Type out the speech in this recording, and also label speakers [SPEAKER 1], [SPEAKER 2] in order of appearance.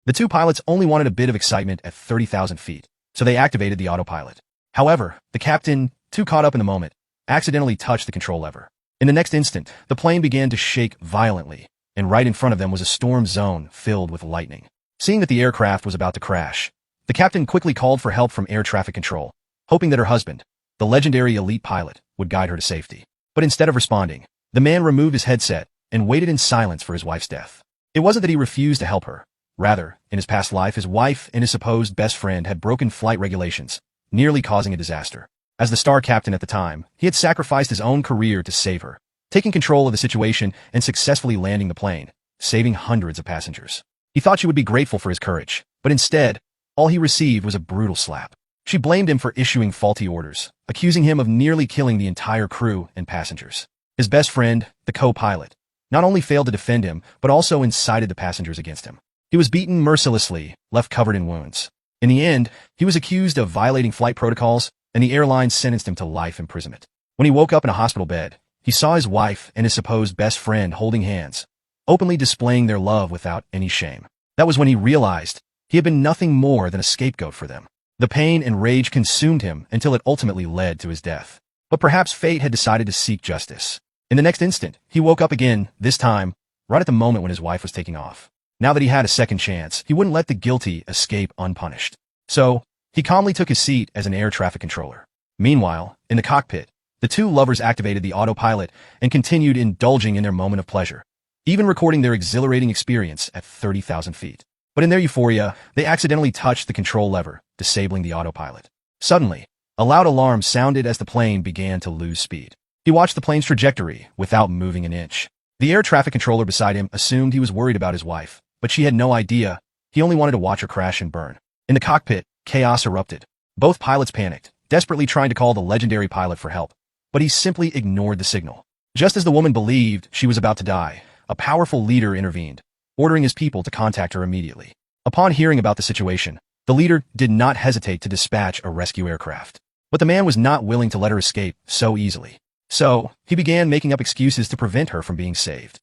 [SPEAKER 1] The two pilots only wanted a bit of excitement at 30,000 feet, so they activated the autopilot. However, the captain, too caught up in the moment, accidentally touched the control lever. In the next instant, the plane began to shake violently, and right in front of them was a storm zone filled with lightning. Seeing that the aircraft was about to crash, the captain quickly called for help from air traffic control, hoping that her husband, the legendary elite pilot, would guide her to safety. But instead of responding, the man removed his headset and waited in silence for his wife's death. It wasn't that he refused to help her. Rather, in his past life, his wife and his supposed best friend had broken flight regulations, nearly causing a disaster. As the star captain at the time, he had sacrificed his own career to save her, taking control of the situation and successfully landing the plane, saving hundreds of passengers. He thought she would be grateful for his courage, but instead, all he received was a brutal slap. She blamed him for issuing faulty orders, accusing him of nearly killing the entire crew and passengers. His best friend, the co-pilot, not only failed to defend him, but also incited the passengers against him. He was beaten mercilessly, left covered in wounds. In the end, he was accused of violating flight protocols, and the airline sentenced him to life imprisonment. When he woke up in a hospital bed, he saw his wife and his supposed best friend holding hands, openly displaying their love without any shame. That was when he realized he had been nothing more than a scapegoat for them. The pain and rage consumed him until it ultimately led to his death. But perhaps fate had decided to seek justice. In the next instant, he woke up again, this time, right at the moment when his wife was taking off. Now that he had a second chance, he wouldn't let the guilty escape unpunished. So, he calmly took his seat as an air traffic controller. Meanwhile, in the cockpit, the two lovers activated the autopilot and continued indulging in their moment of pleasure, even recording their exhilarating experience at 30,000 feet. But in their euphoria, they accidentally touched the control lever, disabling the autopilot. Suddenly, a loud alarm sounded as the plane began to lose speed. He watched the plane's trajectory without moving an inch. The air traffic controller beside him assumed he was worried about his wife, but she had no idea. He only wanted to watch her crash and burn. In the cockpit, chaos erupted. Both pilots panicked, desperately trying to call the legendary pilot for help, but he simply ignored the signal. Just as the woman believed she was about to die, a powerful leader intervened, ordering his people to contact her immediately. Upon hearing about the situation, the leader did not hesitate to dispatch a rescue aircraft. But the man was not willing to let her escape so easily. So, he began making up excuses to prevent her from being saved.